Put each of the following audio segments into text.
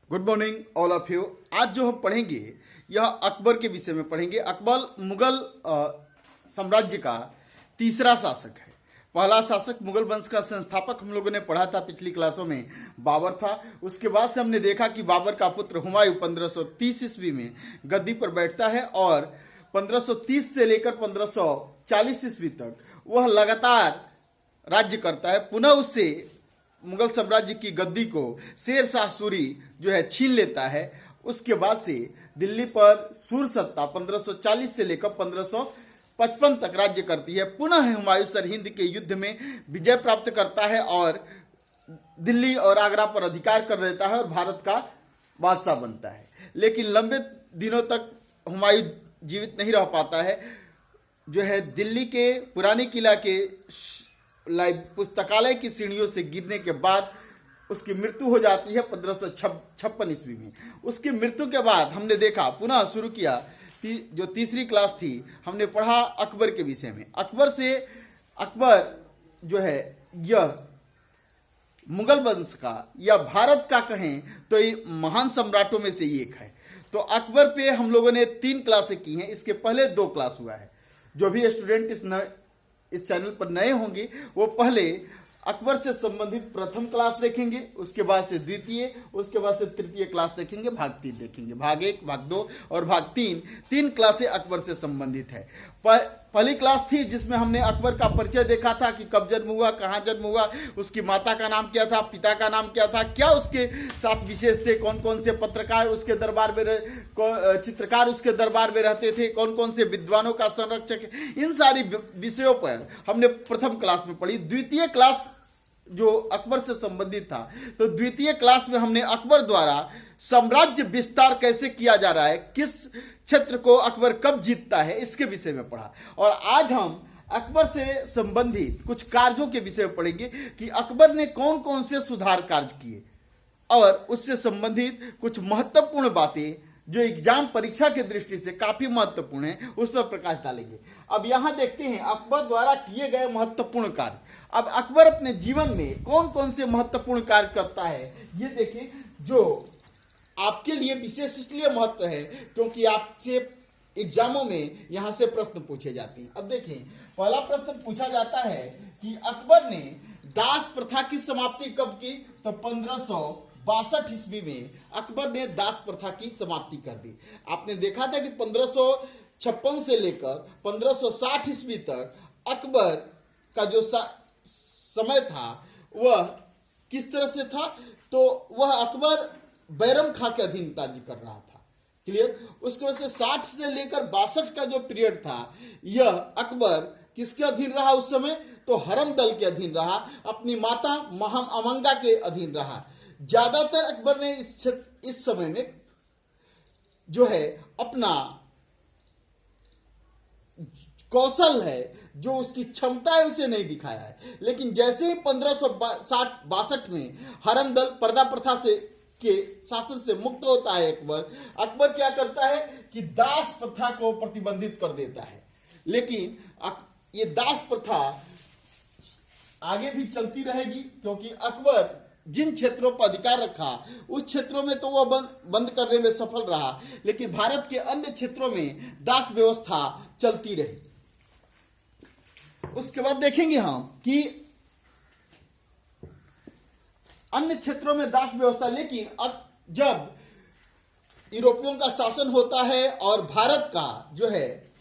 Good morning all of you. आज जो हम पढ़ेंगे यह अकबर के विषय में पढ़ेंगे। अकबर मुगल साम्राज्य का तीसरा शासक है। पहला शासक मुगल वंश का संस्थापक हम लोगों ने पढ़ा था पिछली क्लासों में, बाबर था। उसके बाद से हमने देखा कि बाबर का पुत्र हुमायूं 1530 ईस्वी में गद्दी पर बैठता है और 1530 से लेकर 1540 ईस्वी तक वह लगातार राज्य करता है। पुनः उससे मुगल साम्राज्य की गद्दी को शेर शाह सूरी जो है छीन लेता है। उसके बाद से दिल्ली पर सूर सत्ता 1540 से लेकर 1555 तक राज्य करती है। पुनः हुमायूं सरहिंद के युद्ध में विजय प्राप्त करता है और दिल्ली और आगरा पर अधिकार कर लेता है और भारत का बादशाह बनता है। लेकिन लंबे दिनों तक हुमायूं जीवित नहीं रह पाता है। जो है दिल्ली के पुरानी किला के पुस्तकालय की सीढ़ियों से गिरने के बाद उसकी मृत्यु हो जाती है 1556 ईस्वी में। उसकी मृत्यु के बाद हमने देखा, पुनः शुरू किया जो तीसरी क्लास थी, हमने पढ़ा अकबर के विषय में। अकबर जो है यह मुगल वंश का या भारत का कहें तो ये महान सम्राटों में से एक है। तो अकबर पे हम लोगों ने 3 क्लासें की हैं। इसके पहले 2 क्लास हुआ है। जो भी स्टूडेंट इस चैनल पर नए होंगे वो पहले अकबर से संबंधित प्रथम क्लास देखेंगे, उसके बाद से द्वितीय, उसके बाद से तृतीय क्लास देखेंगे, भाग 3 देखेंगे, भाग 1, भाग 2 और भाग 3 क्लासें अकबर से संबंधित है। पहली क्लास थी जिसमें हमने अकबर का परिचय देखा था कि कब जन्म हुआ, कहाँ जन्म हुआ, उसकी माता का नाम क्या था, पिता का नाम क्या था, क्या उसके साथ विशेष थे, कौन कौन से पत्रकार उसके दरबार में चित्रकार उसके दरबार में रहते थे, कौन कौन से विद्वानों का संरक्षक, इन सारी विषयों पर हमने प्रथम क्लास में पढ़ी। द्वितीय क्लास जो अकबर से संबंधित था, तो द्वितीय क्लास में हमने अकबर द्वारा साम्राज्य विस्तार कैसे किया जा रहा है, किस क्षेत्र को अकबर कब जीतता है, इसके विषय में पढ़ा। और आज हम अकबर से संबंधित कुछ कार्यों के विषय में पढ़ेंगे कि अकबर ने कौन कौन से सुधार कार्य किए और उससे संबंधित कुछ महत्वपूर्ण बातें जो एग्जाम परीक्षा की दृष्टि से काफी महत्वपूर्ण है, उस पर प्रकाश डालेंगे। अब यहां देखते हैं अकबर द्वारा किए गए महत्वपूर्ण कार्य। अब अकबर अपने जीवन में कौन कौन से महत्वपूर्ण कार्य करता है, ये देखें, जो आपके लिए विशेष इसलिए महत्व है क्योंकि आपसे एग्जामों में यहां से प्रश्न पूछे जाते हैं। अब देखें, पहला प्रश्न पूछा जाता है कि अकबर ने दास प्रथा की समाप्ति कब की, तो 1562 ईस्वी में अकबर ने दास प्रथा की समाप्ति कर दी। आपने देखा था कि 1556 से लेकर 1560 ईस्वी तक अकबर का जो समय था वह किस तरह से था, तो वह अकबर बैरम खां के अधीन राज्य कर रहा था। क्लियर। उसके वजह से 60 से लेकर 62 का जो पीरियड था, यह अकबर किसके अधीन रहा उस समय, तो हरम दल के अधीन रहा, अपनी माता महम अमंगा के अधीन रहा। ज्यादातर अकबर ने इस समय में जो है अपना कौशल है, जो उसकी क्षमता है, उसे नहीं दिखाया है। लेकिन जैसे ही 1562 में हरम दल पर्दा प्रथा से के शासन से मुक्त होता है अकबर क्या करता है कि दास प्रथा को प्रतिबंधित कर देता है। लेकिन ये दास प्रथा आगे भी चलती रहेगी क्योंकि अकबर जिन क्षेत्रों पर अधिकार रखा उस क्षेत्रों में तो वह बंद करने में सफल रहा, लेकिन भारत के अन्य क्षेत्रों में दास व्यवस्था चलती रही। उसके बाद देखेंगे हम कि अन्य क्षेत्रों में दास व्यवस्था, लेकिन अब जब यूरोपियों का शासन होता है और भारत का जो है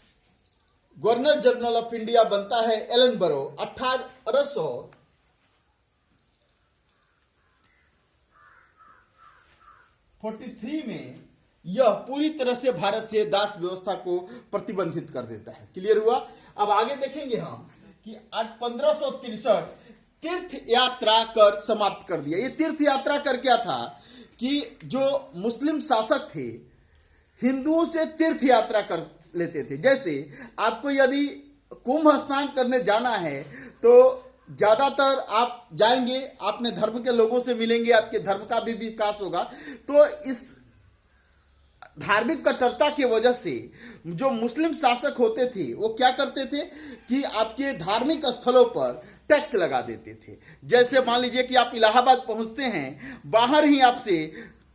गवर्नर जनरल ऑफ इंडिया बनता है एलनबरो 1843 में, यह पूरी तरह से भारत से दास व्यवस्था को प्रतिबंधित कर देता है। क्लियर हुआ। अब आगे देखेंगे हम कि 1563 तीर्थ यात्रा कर समाप्त कर दिया। ये तीर्थ यात्रा कर क्या था कि जो मुस्लिम शासक थे हिंदुओं से तीर्थ यात्रा कर लेते थे। जैसे आपको यदि कुंभ स्नान करने जाना है तो ज्यादातर आप जाएंगे, अपने धर्म के लोगों से मिलेंगे, आपके धर्म का भी विकास होगा। तो इस धार्मिक कट्टरता की वजह से जो मुस्लिम शासक होते थे वो क्या करते थे कि आपके धार्मिक स्थलों पर टैक्स लगा देते थे। जैसे मान लीजिए कि आप इलाहाबाद पहुंचते हैं, बाहर ही आपसे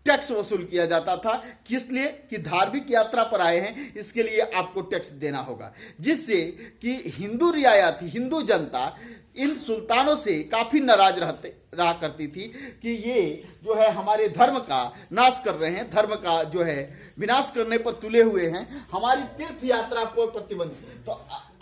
टैक्स वसूल किया जाता था। किस लिए? कि धार्मिक यात्रा पर आए हैं, इसके लिए आपको टैक्स देना होगा, जिससे कि हिंदू रियायत, हिंदू जनता इन सुल्तानों से काफी नाराज रहा करती थी कि ये जो है हमारे धर्म का नाश कर रहे हैं, धर्म का जो है विनाश करने पर तुले हुए हैं, हमारी तीर्थ यात्रा को प्रतिबंध। तो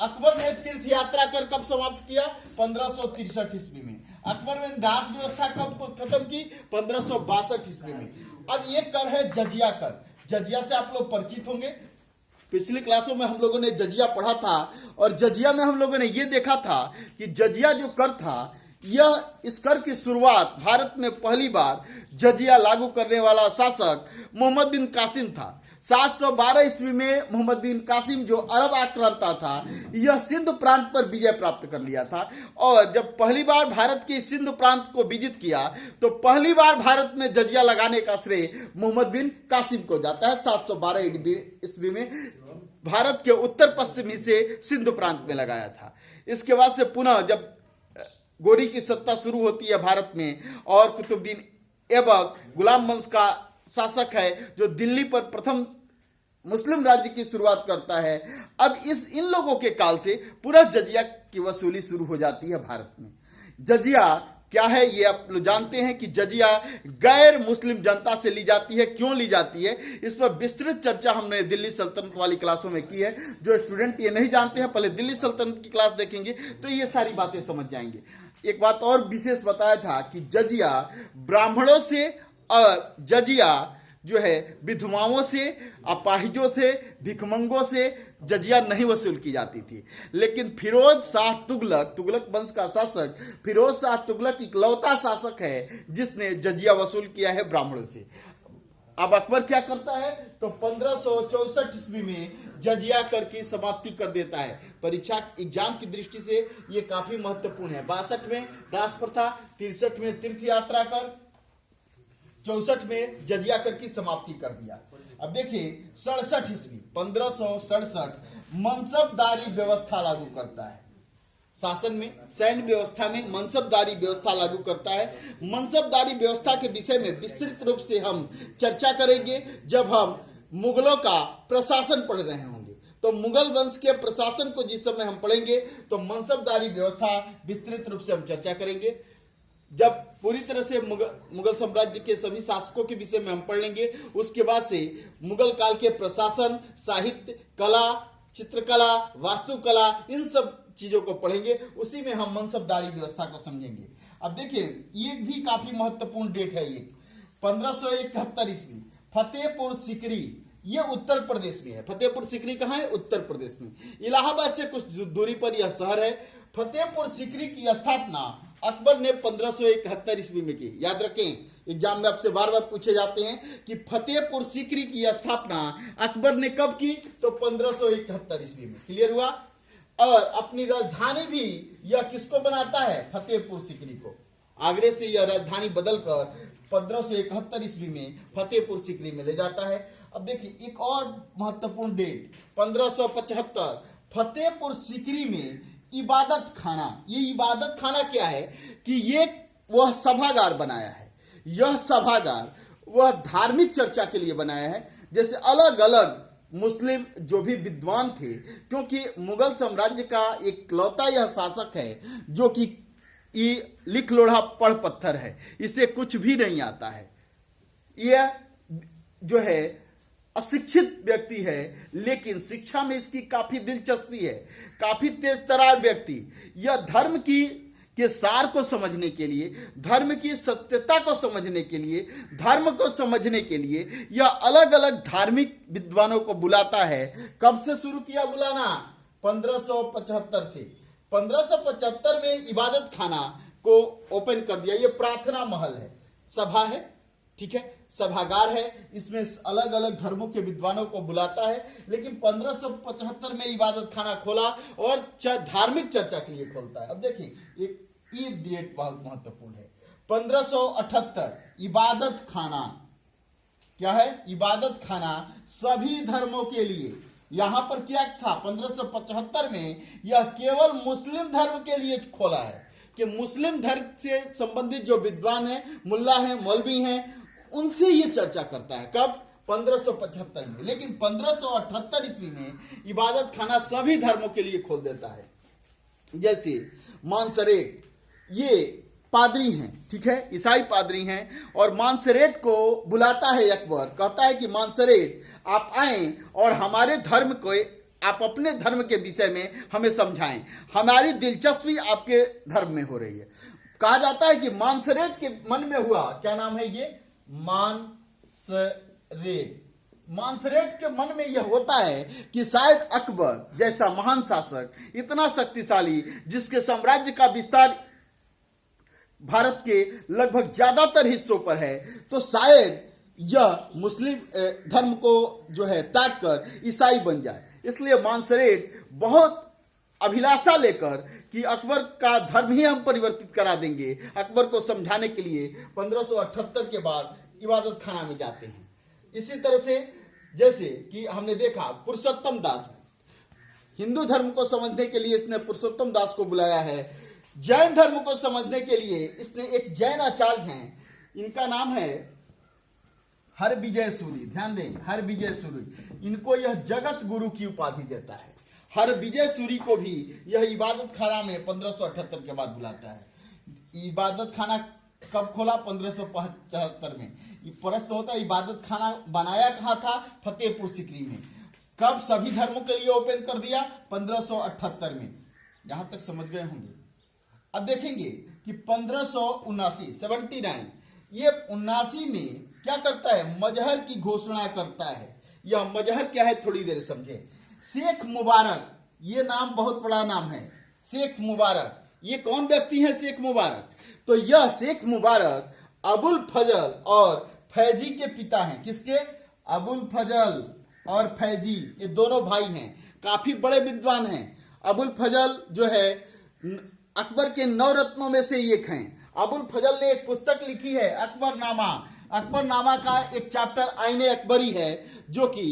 अकबर ने तीर्थ यात्रा कर कब समाप्त किया? 1563 ईस्वी में। अकबर ने दास व्यवस्था कब खत्म की? 1562 ईस्वी में। अब ये कर है जजिया कर। जजिया से आप लोग परिचित होंगे, पिछली क्लासों में हम लोगों ने जजिया पढ़ा था, और जजिया में हम लोगों ने यह देखा था कि जजिया जो कर था, यह इस कर की शुरुआत भारत में पहली बार जजिया लागू करने वाला शासक मोहम्मद बिन कासिम था। 712 ईस्वी में मोहम्मद बिन कासिम जो अरब आक्रांता था, यह सिंध प्रांत पर विजय प्राप्त कर लिया था, और जब पहली बार भारत के सिंध प्रांत को विजित किया तो पहली बार भारत में जजिया लगाने का श्रेय मोहम्मद बिन कासिम को जाता है। 712 ईस्वी में भारत के उत्तर पश्चिम हिस्से सिंध प्रांत में लगाया था। इसके बाद से पुनः जब गोरी की सत्ता शुरू होती है भारत में, और कुतुबुद्दीन ऐबक गुलाम वंश का शासक है जो दिल्ली पर प्रथम मुस्लिम राज्य की शुरुआत करता है। अब इन लोगों के काल से पूरा जजिया की वसूली शुरू हो जाती है भारत में। जजिया क्या है ये आप लोग जानते हैं कि जजिया गैर मुस्लिम जनता से ली जाती है। क्यों ली जाती है, इस पर विस्तृत चर्चा हमने दिल्ली सल्तनत वाली क्लासों में की है। जो स्टूडेंट ये नहीं जानते हैं, पहले दिल्ली सल्तनत की क्लास देखेंगे तो ये सारी बातें समझ जाएंगे। एक बात और विशेष बताया था कि जजिया ब्राह्मणों से और जजिया जो है विधवाओं से, अपाहिजों से, भिखमंगों से जजिया नहीं वसूल की जाती थी। लेकिन फिरोज शाह तुगलक, तुगलक वंश का शासक फिरोज शाह तुगलक इकलौता शासक है जिसने जजिया वसूल किया है ब्राह्मणों से। अब अकबर क्या करता है? तो 1564 ईस्वी में जजिया कर की समाप्ति कर देता है। परीक्षा एग्जाम की दृष्टि से ये काफी महत्वपूर्ण है। 62 में दास प्रथा, 63 में तीर्थ यात्रा कर, 64 में जजिया कर की समाप्ति कर दिया। अब देखिए 67 ईस्वी 1567 मनसबदारी व्यवस्था लागू करता है। शासन में, सैन्य व्यवस्था में मनसबदारी व्यवस्था लागू करता है। मनसबदारी व्यवस्था के विषय में विस्तृत रूप से हम चर्चा करेंगे जब हम मुगलों का प्रशासन पढ़ रहे होंगे। तो मुगल वंश के प्रशासन को जिस समय हम पढ़ेंगे तो मनसबदारी व्यवस्था विस्तृत रूप से हम चर्चा करेंगे। जब पूरी तरह से मुगल साम्राज्य के सभी शासकों के विषय में हम पढ़ लेंगे, उसके बाद से मुगल काल के प्रशासन, साहित्य, कला, चित्रकला, वास्तुकला, इन सब चीजों को पढ़ेंगे। उसी में हम मनसबदारी व्यवस्था को समझेंगे। अब देखिए ये भी काफी महत्वपूर्ण डेट है। ये 1571 ईस्वी फतेहपुर सीकरी, ये उत्तर प्रदेश में है। फतेहपुर सीकरी कहाँ है? उत्तर प्रदेश में। इलाहाबाद से कुछ दूरी पर यह शहर है। फतेहपुर सीकरी की स्थापना अकबर ने 1571 ईस्वी में की। याद रखें, एग्जाम में आपसे बार बार पूछे जाते हैं कि फतेहपुर सीकरी की स्थापना अकबर ने कब की? तो 1571 ईस्वी में। क्लियर हुआ? और अपनी राजधानी भी यह किसको बनाता है? फतेहपुर सीकरी को। आगरे से यह राजधानी बदलकर 1571 ईस्वी में फतेहपुर सीकरी में ले जाता है। अब देखिए एक और महत्वपूर्ण डेट 1575 फतेहपुर सीकरी में इबादत खाना। ये इबादत खाना क्या है कि ये वह सभागार बनाया है। यह सभागार वह धार्मिक चर्चा के लिए बनाया है। जैसे अलग अलग मुस्लिम जो भी विद्वान थे, क्योंकि मुगल साम्राज्य का एक लौता यह शासक है जो कि लिख लोढ़ा पढ़ पत्थर है, इसे कुछ भी नहीं आता है। यह जो है अशिक्षित व्यक्ति है, लेकिन शिक्षा में इसकी काफी दिलचस्पी है, काफी तेज तरार व्यक्ति। यह धर्म के सार को समझने के लिए, धर्म की सत्यता को समझने के लिए, धर्म को समझने के लिए यह अलग अलग धार्मिक विद्वानों को बुलाता है। कब से शुरू किया बुलाना? 1575 से। 1575 में इबादत खाना को ओपन कर दिया। ये प्रार्थना महल है, सभा है, ठीक है, सभागार है। इसमें अलग अलग धर्मों के विद्वानों को बुलाता है। लेकिन 1575 में इबादत खाना खोला और धार्मिक चर्चा के लिए खोलता है। अब देखिए एक डेट बहुत महत्वपूर्ण है। 1578 इबादत खाना क्या है? इबादत खाना सभी धर्मों के लिए। यहां पर क्या था? 1575 में यह केवल मुस्लिम धर्म के लिए खोला है कि मुस्लिम धर्म से संबंधित जो विद्वान हैं, मुल्ला हैं, मौलवी हैं, उनसे ये चर्चा करता है। कब? 1575 में। लेकिन 1578 ईस्वी में इबादत खाना सभी धर्मों के लिए खोल देता है। जैसे मानसरेट, ये पादरी हैं, ठीक है, ईसाई पादरी हैं, और मानसरेट को बुलाता है अकबर, कहता है कि मानसरेट आप आए और हमारे धर्म को, आप अपने धर्म के विषय में हमें समझाएं, हमारी दिलचस्पी आपके धर्म में हो रही है। कहा जाता है कि मानसरेट के मन में हुआ, क्या नाम है ये? मानसरेट के मन में यह होता है कि शायद अकबर जैसा महान शासक, इतना शक्तिशाली, जिसके साम्राज्य का विस्तार भारत के लगभग ज्यादातर हिस्सों पर है, तो शायद यह मुस्लिम धर्म को जो है त्याग कर ईसाई बन जाए। इसलिए मानसरेट बहुत अभिलाषा लेकर कि अकबर का धर्म ही हम परिवर्तित करा देंगे, अकबर को समझाने के लिए 1578 के बाद इबादत खाना में जाते हैं। इसी तरह से जैसे कि हमने देखा पुरुषोत्तम दास, हिंदू धर्म को समझने के लिए इसने पुरुषोत्तम दास को बुलाया है। जैन धर्म को समझने के लिए इसने एक जैन आचार्य हैं, इनका नाम है हरविजय सूरी। ध्यान दें, हरविजय सूरी, इनको यह जगत गुरु की उपाधि देता है। हरविजय सूरी को भी यह इबादत खाना में 1578 के बाद बुलाता है। इबादत खाना कब खोला? 1575 में। प्रश्न होता है इबादत खाना बनाया कहाँ था? फतेहपुर सीकरी में। कब सभी धर्मों के लिए ओपन कर दिया? 1578 में। यहां तक समझ गए होंगे। अब देखेंगे कि 1579 ये 79 में क्या करता है? मजहर की घोषणा करता है। यह मजहर क्या है थोड़ी देर समझे। शेख मुबारक, ये नाम बहुत बड़ा नाम है, शेख मुबारक। ये कौन व्यक्ति है शेख मुबारक? तो यह शेख मुबारक अबुल फजल और फैजी के पिता हैं। किसके? अबुल फजल और फैजी, ये दोनों भाई हैं, काफी बड़े विद्वान हैं। अबुल फजल जो है अकबर के 9 रत्नों में से एक हैं। अबुल फजल ने एक पुस्तक लिखी है अकबरनामा। अकबरनामा का एक चैप्टर आईने अकबरी है, जो कि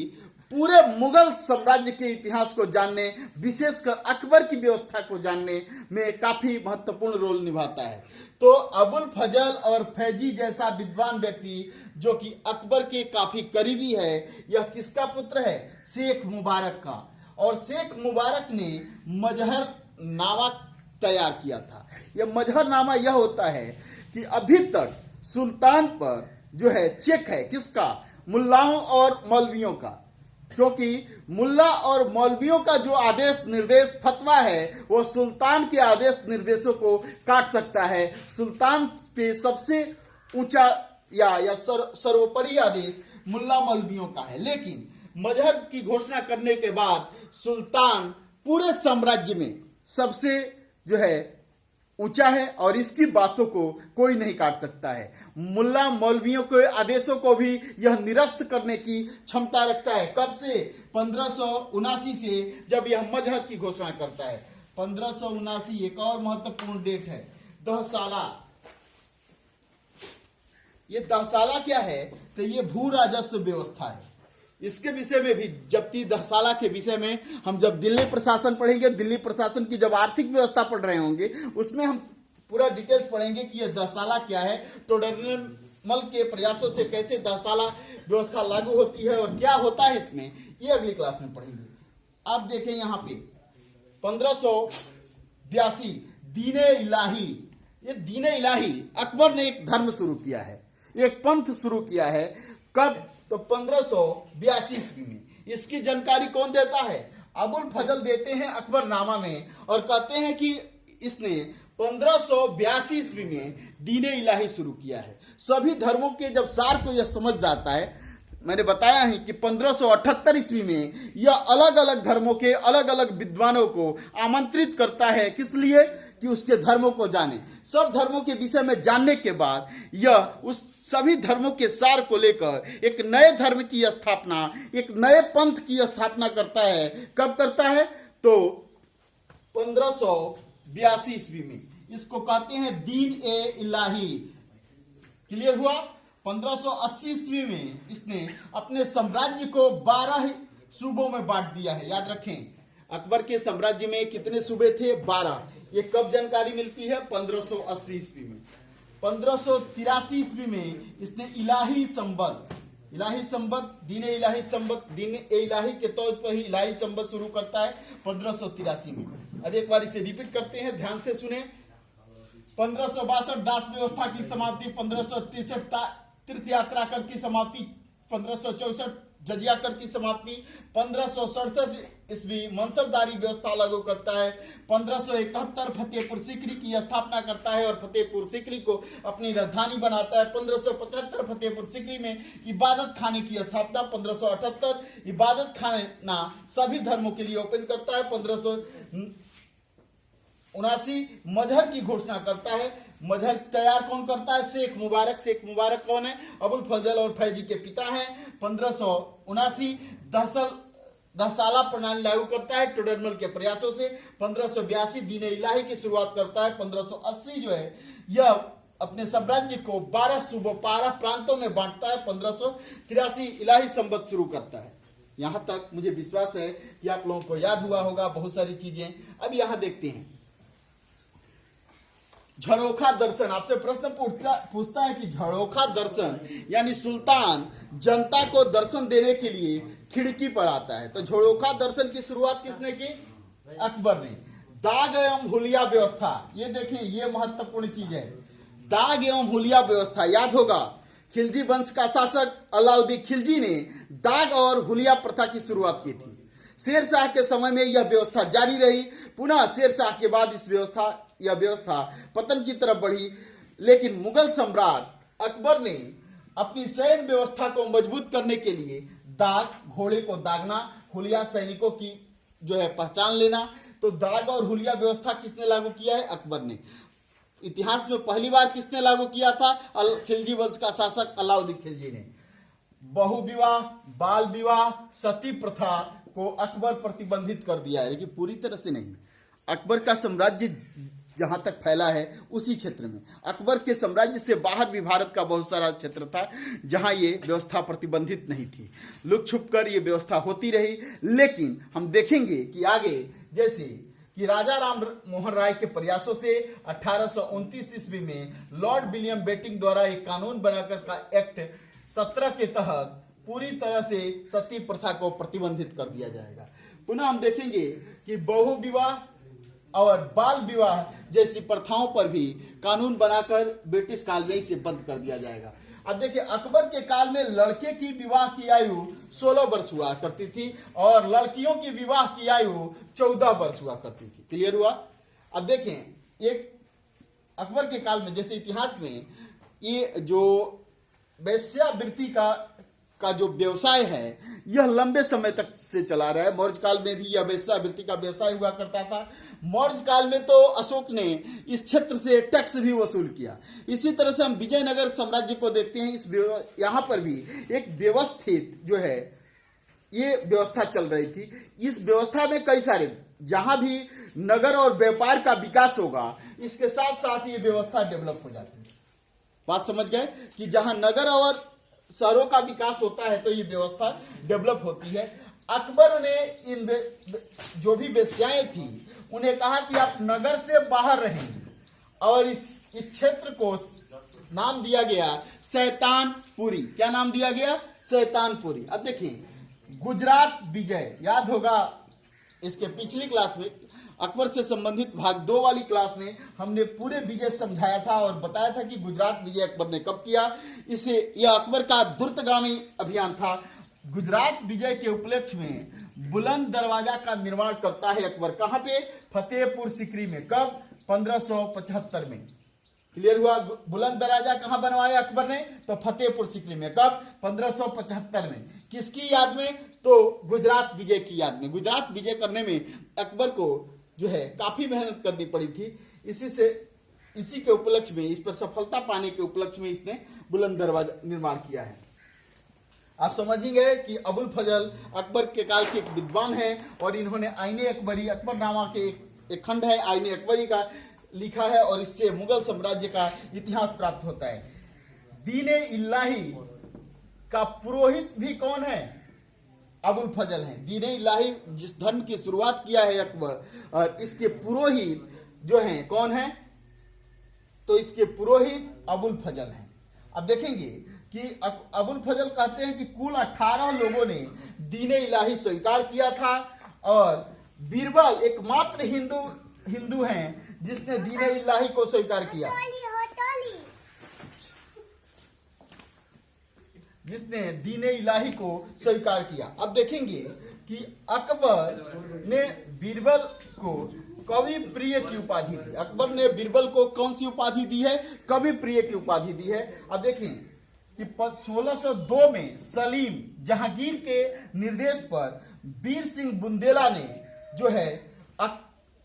पूरे मुगल साम्राज्य के इतिहास को जानने, विशेषकर अकबर की व्यवस्था को जानने में काफी महत्वपूर्ण रोल निभाता है। तो अबुल फजल और फैजी जैसा विद्वान व्यक्ति जो कि अकबर के काफी करीबी है, यह किसका पुत्र है? शेख मुबारक का। और शेख मुबारक ने मजहरनामा तैयार किया था। यह मजहरनामा यह होता है कि अभी तक सुल्तान पर जो है चेक है, किसका? मुल्लाओं और मौलवियों का। क्योंकि मुल्ला और मौलवियों का जो आदेश निर्देश फतवा है, वो सुल्तान के आदेश निर्देशों को काट सकता है। सुल्तान पे सबसे ऊंचा या सर्वोपरि आदेश मुल्ला मौलवियों का है। लेकिन मजहर की घोषणा करने के बाद सुल्तान पूरे साम्राज्य में सबसे जो है ऊंचा है और इसकी बातों को कोई नहीं काट सकता है। मुल्ला मौलवियों के आदेशों को भी यह निरस्त करने की क्षमता रखता है। कब से? 1579 से, जब यह मजहर की घोषणा करता है। 1579 एक और महत्वपूर्ण डेट है, दहसाला। ये दहसाला क्या है? तो ये भू राजस्व व्यवस्था है। इसके विषय में भी जब्ती दहसाला के विषय में हम जब दिल्ली प्रशासन पढ़ेंगे, दिल्ली प्रशासन की जब आर्थिक व्यवस्था पढ़ रहे होंगे, उसमें हम पूरा डिटेल्स पढ़ेंगे कि यह दहसाला क्या है, टोडरमल के प्रयासों से कैसे दहसाला व्यवस्था लागू होती है और क्या होता है इसमें, ये अगली क्लास में पढ़ेंगे। आप देखें यहाँ पे 1582 दीने इलाही। ये दीने इलाही अकबर ने एक धर्म शुरू किया है, एक पंथ शुरू किया है। कब? तो 1582 ईस्वी में। इसकी जानकारी कौन देता है? अबुल फजल देते हैं अकबरनामा में और कहते हैं कि इसने 1582 ईस्वी में दीने इलाही शुरू किया है। सभी धर्मों के जब सार को यह समझ जाता है, मैंने बताया है कि 1578 ईस्वी में यह अलग अलग धर्मों के अलग अलग विद्वानों को आमंत्रित करता है। किस लिए? कि उसके धर्मों को जाने। सब धर्मों के विषय में जानने के बाद यह उस सभी धर्मों के सार को लेकर एक नए धर्म की स्थापना, एक नए पंथ की स्थापना करता है। कब करता है? तो 1582 ईस्वी में। इसको कहते हैं दीन ए इलाही। क्लियर हुआ? 1580 ईस्वी में इसने अपने साम्राज्य को 12 सूबों में बांट दिया है। याद रखें, अकबर के साम्राज्य में कितने सूबे थे? 12। ये कब जानकारी मिलती है? 1580 ईस्वी में। 1583 ईस्वी में इसने इलाही संबत दीन इलाही के तौर पर ही इलाही संबत शुरू करता है 1583 में। अब एक बार इसे रिपीट करते हैं, ध्यान से सुने। 1562 दास व्यवस्था की समाप्ति, 1563 तीर्थ यात्रा कर की समाप्ति, 1564 जजिया कर की समाप्ति, 1567 ईस्वी मनसबदारी व्यवस्था लागू करता है, 1571 फतेहपुर सीकरी की स्थापना करता है और फतेहपुर सीकरी को अपनी राजधानी बनाता है। 1575 फतेहपुर सीकरी में इबादत खाने की स्थापना, 1578 इबादत खाना सभी धर्मों के लिए ओपन करता है, 1579 मजहर की घोषणा करता है। मजहर तैयार कौन करता है? शेख मुबारक कौन है? अबुल फजल और फैजी के पिता हैं। 1579 दहसाला प्रणाली लागू करता है टोडरमल के प्रयासों से। 1582 दीन इलाही की शुरुआत करता है। 1580 जो है यह अपने साम्राज्य को 12 सूबों 12 प्रांतों में बांटता है। 1583 इलाही संबत शुरू करता है। यहां तक मुझे विश्वास है कि आप लोगों को याद हुआ होगा बहुत सारी चीजें। अब यहां देखते हैं झरोखा दर्शन। आपसे प्रश्न पूछता है कि झरोखा दर्शन यानी सुल्तान जनता को दर्शन देने के लिए खिड़की पर आता है। तो झरोखा दर्शन की शुरुआत किसने की? अकबर ने। दाग एवं हुलिया व्यवस्था, ये देखें, ये महत्वपूर्ण चीज है। दाग एवं हुलिया व्यवस्था याद होगा, खिलजी वंश का शासक अलाउद्दीन खिलजी ने दाग और हुलिया प्रथा की शुरुआत की थी। शेर शाह के समय में यह व्यवस्था जारी रही। पुनः शेर शाह के बाद यह व्यवस्था पतन की तरफ बढ़ी, लेकिन मुगल सम्राट अकबर ने अपनी सैन्य व्यवस्था को मजबूत करने के लिए दाग, घोड़े को दागना, हुलिया सैनिकों की जो है पहचान लेना, तो दाग और हुलिया व्यवस्था किसने लागू किया है? अकबर ने। इतिहास में पहली बार किसने लागू किया था? खिलजी वंश का शासक अलाउद्दीन खिलजी ने। बहु विवाह, बाल विवाह, सती प्रथा को अकबर प्रतिबंधित कर दिया है, लेकिन पूरी तरह से नहीं। अकबर का साम्राज्य जहां तक फैला है उसी क्षेत्र में, अकबर के साम्राज्य से बाहर भी भारत का बहुत सारा क्षेत्र था जहां ये व्यवस्था प्रतिबंधित नहीं थी। लुक छुप कर ये व्यवस्था होती रही। लेकिन हम देखेंगे कि आगे जैसे कि राजा राम मोहन राय के प्रयासों से 1829 ईस्वी में लॉर्ड विलियम बेटिंग द्वारा एक कानून बनाकर का एक्ट 17 के तहत पूरी तरह से सती प्रथा को प्रतिबंधित कर दिया जाएगा। पुनः हम देखेंगे कि बहु विवाह और बाल विवाह जैसी प्रथाओं पर भी कानून बनाकर ब्रिटिश काल में इसे बंद कर दिया जाएगा। अब देखिए, अकबर के काल में लड़के की विवाह की आयु 16 वर्ष हुआ करती थी और लड़कियों की विवाह की आयु 14 वर्ष हुआ करती थी। क्लियर हुआ? अब देखें, एक अकबर के काल में जैसे इतिहास में ये जो वेश्यावृत्ति का जो व्यवसाय है यह लंबे समय तक से चला रहा है। मौर्य काल में भी यह वेश्यावृत्ति का व्यवसाय हुआ करता था। मौर्य काल में तो अशोक ने इस क्षेत्र से टैक्स भी वसूल किया। इसी तरह से हम विजयनगर साम्राज्य को देखते हैं। यहाँ पर भी एक व्यवस्थित जो है ये व्यवस्था चल रही थी। इस व्यवस्था में कई सारे, जहां भी नगर और व्यापार का विकास होगा इसके साथ साथ ये व्यवस्था डेवलप हो जाती है। बात समझ गए कि जहां नगर और शहरों का विकास होता है तो ये व्यवस्था डेवलप होती है। अकबर ने इन जो भी वेश्याएं थी उन्हें कहा कि आप नगर से बाहर रहेंगे और इस क्षेत्र को नाम दिया गया शैतानपुरी। क्या नाम दिया गया? शैतानपुरी। अब देखिए, गुजरात विजय याद होगा, इसके पिछली क्लास में अकबर से संबंधित भाग 2 वाली क्लास में हमने पूरे विजय समझाया था और बताया था कि गुजरात विजय अकबर ने कब किया। इसे यह अकबर का द्रुतगामी अभियान था। गुजरात विजय के उपलक्ष्य में बुलंद दरवाजा का निर्माण करता है अकबर। कहां पे? फतेहपुर सीकरी में। कब? 1575 में। क्लियर हुआ? बुलंद दरवाजा कहां बनवाया अकबर ने? तो फतेहपुर सीकरी में। कब? 1575 में। किसकी याद में? तो गुजरात विजय की याद में। गुजरात विजय करने में अकबर को जो है काफी मेहनत करनी पड़ी थी। इसी के उपलक्ष्य में, इस पर सफलता पाने के उपलक्ष्य में इसने बुलंद दरवाजा निर्माण किया है। आप समझ ही गए कि अबुल फजल अकबर के काल के एक विद्वान हैं और इन्होंने आईने अकबरी, अकबर नामा के एक खंड है आईने अकबरी का लिखा है और इससे मुगल साम्राज्य का इतिहास प्राप्त होता है। दीन इलाही का पुरोहित भी कौन है? अबुल फजल हैं। दीन इलाही जिस धर्म की शुरुआत किया है अकबर, और इसके पुरोहित जो हैं कौन है? तो इसके पुरोहित अबुल फजल हैं। अब देखेंगे कि अबुल फजल कहते हैं कि कुल 18 लोगों ने दीन इलाही स्वीकार किया था और बीरबल एकमात्र हिंदू हैं जिसने दीन इलाही को स्वीकार किया, जिसने दीन इलाही को स्वीकार किया। अब देखेंगे कि अकबर ने बीरबल को कवि प्रिय की उपाधि दी। अकबर ने बीरबल को कौन सी उपाधि दी है? कवि प्रिय की उपाधि दी है। अब देखें कि 1602 में सलीम जहांगीर के निर्देश पर वीर सिंह बुंदेला ने जो है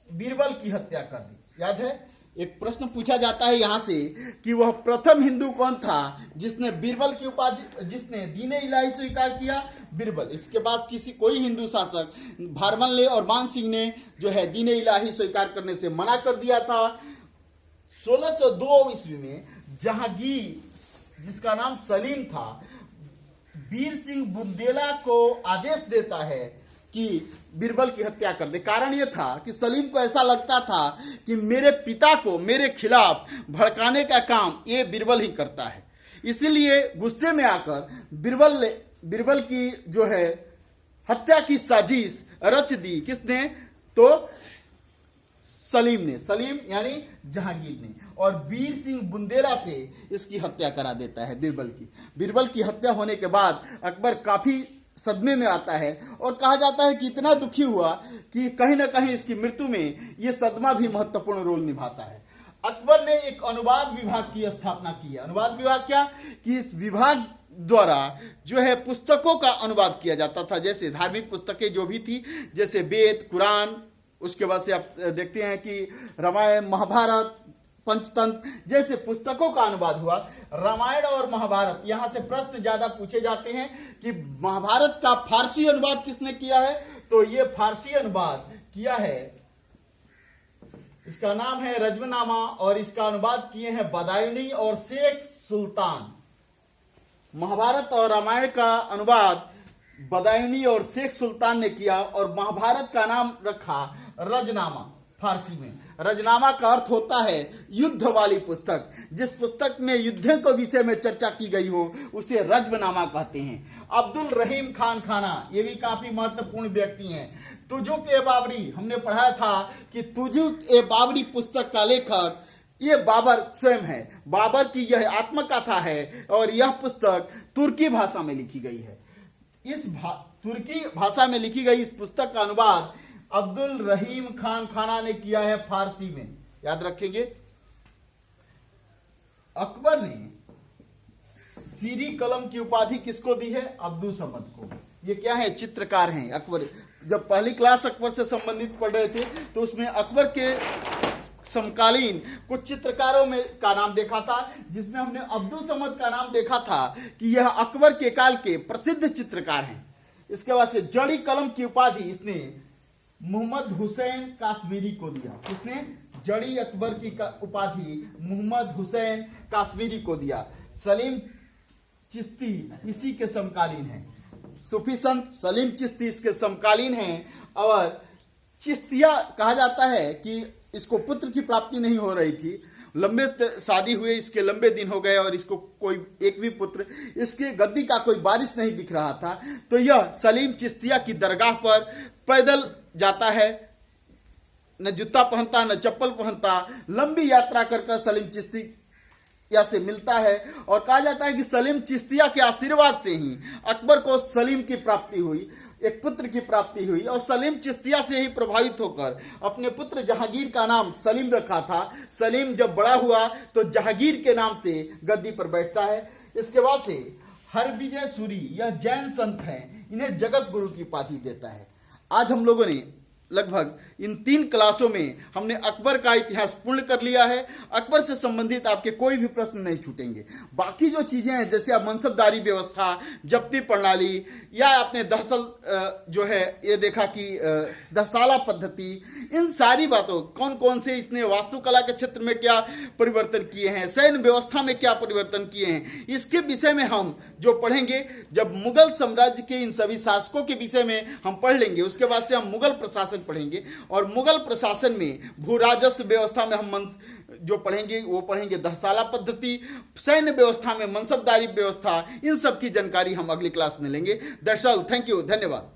बीरबल की हत्या कर दी। याद है, एक प्रश्न पूछा जाता है यहां से कि वह प्रथम हिंदू कौन था जिसने बीरबल की उपाधि, जिसने दीन इलाही स्वीकार किया? बीरबल। इसके बाद कोई हिंदू शासक भारमल्ले और मान सिंह ने जो है दीन इलाही स्वीकार करने से मना कर दिया था। 1602 ईस्वी में जहांगीर, जिसका नाम सलीम था, वीर सिंह बुंदेला को आदेश देता है कि बीरबल की हत्या कर दे। कारण यह था कि सलीम को ऐसा लगता था कि मेरे पिता को मेरे खिलाफ भड़काने का काम ये बीरबल ही करता है। इसीलिए गुस्से में आकर बीरबल की जो है हत्या की साजिश रच दी। किसने? तो सलीम ने, सलीम यानी जहांगीर ने, और वीर सिंह बुंदेला से इसकी हत्या करा देता है बीरबल की। बीरबल की हत्या होने के बाद अकबर काफी सदमे में आता है और कहा जाता है कि इतना दुखी हुआ कि कहीं ना कहीं इसकी मृत्यु में यह सदमा भी महत्वपूर्ण रोल निभाता है। अकबर ने एक अनुवाद विभाग की स्थापना की है। अनुवाद विभाग क्या? कि इस विभाग द्वारा जो है पुस्तकों का अनुवाद किया जाता था, जैसे धार्मिक पुस्तकें जो भी थी, जैसे वेद, कुरान, उसके बाद से आप देखते हैं कि रामायण, महाभारत, पंचतंत्र जैसे पुस्तकों का अनुवाद हुआ। रामायण और महाभारत, यहां से प्रश्न ज्यादा पूछे जाते हैं कि महाभारत का फारसी अनुवाद किसने किया है? तो ये फारसी अनुवाद किया है, इसका नाम है रजमनामा, और इसका अनुवाद किए हैं बदायूनी और शेख सुल्तान। महाभारत और रामायण का अनुवाद बदायूनी और शेख सुल्तान ने किया और महाभारत का नाम रखा रजनामा। फारसी में रजनामा का अर्थ होता है युद्ध वाली पुस्तक। जिस पुस्तक में युद्धों के विषय में चर्चा की गई हो उसे रजमनामा कहते हैं। अब्दुल रहीम खान खाना, ये भी काफी महत्वपूर्ण व्यक्ति हैं। तुजुक ए बाबरी, हमने पढ़ा था कि तुजुक ए बाबरी पुस्तक का लेखक ये बाबर स्वयं है। बाबर की यह आत्मकथा है और यह पुस्तक तुर्की भाषा में लिखी गई है। तुर्की भाषा में लिखी गई इस पुस्तक का अनुवाद अब्दुल रहीम खान खाना ने किया है फारसी में। याद रखेंगे। अकबर ने सीरी कलम की उपाधि किसको दी है? अब्दुल समद को। ये क्या है? चित्रकार हैं अकबर। जब पहली क्लास अकबर से संबंधित पढ़ रहे थे तो उसमें अकबर के समकालीन कुछ चित्रकारों में का नाम देखा था, जिसमें हमने अब्दुल समद का नाम देखा था कि यह अकबर के काल के प्रसिद्ध चित्रकार हैं। इसके बाद से जड़ी कलम की उपाधि इसने मोहम्मद हुसैन काश्मीरी को दिया। किसने? जड़ी अकबर की उपाधि मोहम्मद हुसैन काश्मीरी को दिया। सलीम चिश्ती इसी के समकालीन हैं। सूफी संत सलीम चिश्ती इसके समकालीन हैं और चिश्तिया कहा जाता है कि इसको पुत्र की प्राप्ति नहीं हो रही थी। लंबे शादी हुए, इसके लंबे दिन हो गए और इसको कोई एक भी पुत्र, इसके गद्दी का कोई बारिश नहीं दिख रहा था। तो यह सलीम चिश्तिया की दरगाह पर पैदल जाता है, न जूता पहनता न चप्पल पहनता, लंबी यात्रा कर सलीम चिश्तिया से मिलता है और कहा जाता है कि सलीम चिश्तिया के आशीर्वाद से ही अकबर को सलीम की प्राप्ति हुई, एक पुत्र की प्राप्ति हुई और सलीम चिश्तिया से ही प्रभावित होकर अपने पुत्र जहांगीर का नाम सलीम रखा था। सलीम जब बड़ा हुआ तो जहांगीर के नाम से गद्दी पर बैठता है। इसके बाद से हरविजय सूरी, यह जैन संत हैं, इन्हें जगत गुरु की उपाधि देता है। आज हम लोगों ने लगभग इन 3 क्लासों में हमने अकबर का इतिहास पूर्ण कर लिया है। अकबर से संबंधित आपके कोई भी प्रश्न नहीं छूटेंगे। बाकी जो चीजें हैं जैसे आप मनसबदारी व्यवस्था, जब्ती प्रणाली, या आपने दहसल जो है ये देखा कि दहसाला पद्धति, इन सारी बातों, कौन कौन से इसने वास्तुकला के क्षेत्र में क्या परिवर्तन किए हैं, सैन्य व्यवस्था में क्या परिवर्तन किए हैं, इसके विषय में हम जो पढ़ेंगे, जब मुगल साम्राज्य के इन सभी शासकों के विषय में हम पढ़ लेंगे उसके बाद से हम मुगल प्रशासन पढ़ेंगे और मुगल प्रशासन में भू राजस्व व्यवस्था में हम जो पढ़ेंगे वो पढ़ेंगे दहसाला पद्धति, सैन्य व्यवस्था में मनसबदारी व्यवस्था, इन सब की जानकारी हम अगली क्लास में लेंगे। दैट्स ऑल, थैंक यू, धन्यवाद।